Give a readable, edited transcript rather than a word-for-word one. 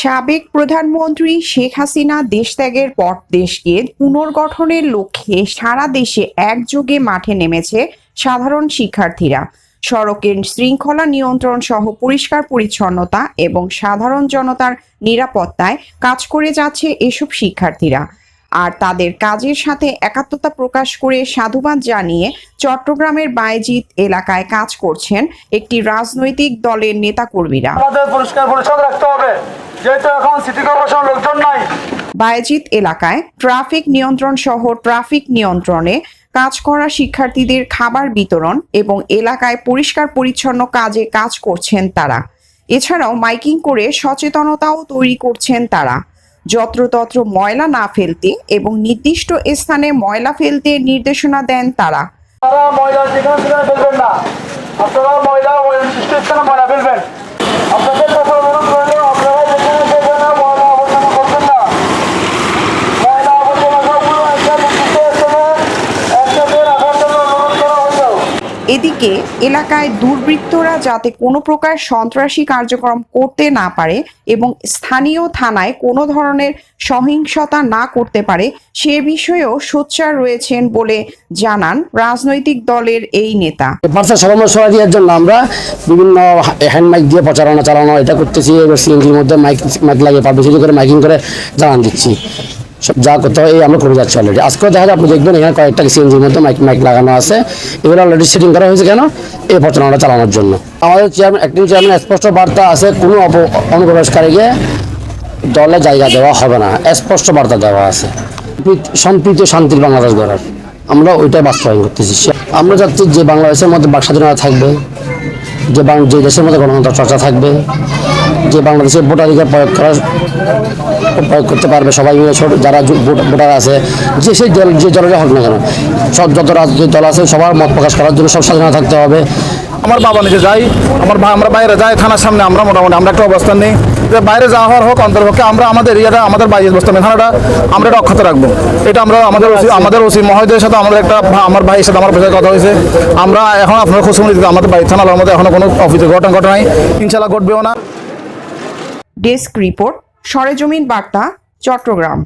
সাবেক প্রধানমন্ত্রী শেখ হাসিনা দেশত্যাগের পর দেশকে পুনর্গঠনের লক্ষ্যে সারা দেশে একযোগে মাঠে নেমেছে সাধারণ শিক্ষার্থীরা। সড়কের শৃঙ্খলা নিয়ন্ত্রণ সহ পরিষ্কার পরিচ্ছন্নতা এবং সাধারণ জনতার নিরাপত্তায় কাজ করে যাচ্ছে এসব শিক্ষার্থীরা। আর তাদের কাজের সাথে একাত্মতা প্রকাশ করে সাধুবাদ জানিয়ে চট্টগ্রামের বায়েজিদ এলাকায় কাজ করছেন একটি রাজনৈতিক দলের নেতাকর্মীরা। আমাদের পরিষ্কার পরিচ্ছন্ন রাখতে হবে, যেহেতু এখন সিটি কর্পোরেশন লোকজন নাই। বায়েজিদ এলাকায় ট্রাফিক নিয়ন্ত্রণ সহ ট্রাফিক নিয়ন্ত্রণে কাজ করা শিক্ষার্থীদের খাবার বিতরণ এবং এলাকায় পরিষ্কার পরিচ্ছন্ন কাজে কাজ করছেন তারা। এছাড়াও মাইকিং করে সচেতনতাও তৈরি করছেন তারা। যত্রতত্র ময়লা না ফেলতে এবং নির্দিষ্ট স্থানে ময়লা ফেলতে নির্দেশনা দেন তারা। ময়লা যেখানে সেখানে ফেলবেন না, আপনারা ময়লা নির্দিষ্ট স্থানে ময়লা ফেলবেন। আপনাদের কথা অনুরোধ করলেও আপনারা যেখানে সেখানে ময়লা আবর্জনা করবেন না। ময়লা আবর্জনা সবগুলো একটা নির্দিষ্ট স্থানে একসাথে রাখার জন্য অনুরোধ করা হলো। এদিকে এলাকায় দুর্বৃত্তরা যাতে কোনো প্রকার সন্ত্রাসী কার্যক্রম করতে না পারে এবং স্থানীয় থানায় কোনো ধরনের সহিংসতা না করতে পারে সে বিষয়েও সোচ্চার রয়েছেন বলে জানান রাজনৈতিক দলের এই নেতা। সরাইয়ার জন্য আমরা বিভিন্ন হ্যান্ড মাইক দিয়ে প্রচারণা চালানো এটা করতেছি। এবার সিএনজির মধ্যে মাইক লাগিয়ে পাবলিসিটি করে মাইকিং করে জানান দিচ্ছি। যা করতে হয় এই আমরা করে যাচ্ছি অলরেডি। আজকেও দেখা যায় আপনি দেখবেন এখানে কয়েকটা সিএনজির মধ্যে মাইক লাগানো আছে। এগুলো অলরেডি সেটিং করা হয়েছে কেন, এই প্রচারণাটা চালানোর জন্য। আমাদের অ্যাক্টিং চেয়ারম্যান স্পষ্ট বার্তা আছে, কোনো অনুপ্রবেশকারীকে দলে জায়গা দেওয়া হবে না, স্পষ্ট বার্তা দেওয়া আছে। সম্প্রীতি শান্তির বাংলাদেশ গড়ার আমরা ওইটাই বাস্তবায়ন করতেছি। আমরা চাচ্ছি যে বাংলাদেশের মধ্যে বাক স্বাধীনতা থাকবে, যে দেশের মধ্যে গণতন্ত্র চর্চা থাকবে, যে বাংলাদেশের ভোটাধিকার প্রয়োগ করতে পারবে সবাই মিলে, যারা ভোটার আছে যে দলের হোক না কেন, যত রাজনৈতিক দল আছে সবার মত প্রকাশ করার জন্য সব স্বাধীনতা থাকতে হবে। আমার বাবা নিজে যাই, আমরা বাইরে যাই থানার সামনে, আমরা মোটামুটি আমরা একটা অবস্থান নেই যে বাইরে যাওয়া হওয়ার হোক অন্তর্পক্ষে আমরা আমাদের এরিয়াটা আমাদের বাইরে বস্তান থানাটা আমরা এটা অক্ষত রাখবো। এটা আমরা আমাদের ওসি মহোদয়ের সাথে আমাদের একটা আমার ভাইয়ের সাথে আমার ভাষায় কথা হয়েছে। আমরা এখন আপনার খোঁজখবর দিতে আমাদের বাড়ি থানার মধ্যে এখনো কোনো অফিসে ঘটনা নাই, ইনশাল্লাহ ঘটবেও না। ডেস্ক রিপোর্ট, সরেজমিন বার্তা, চট্টগ্রাম।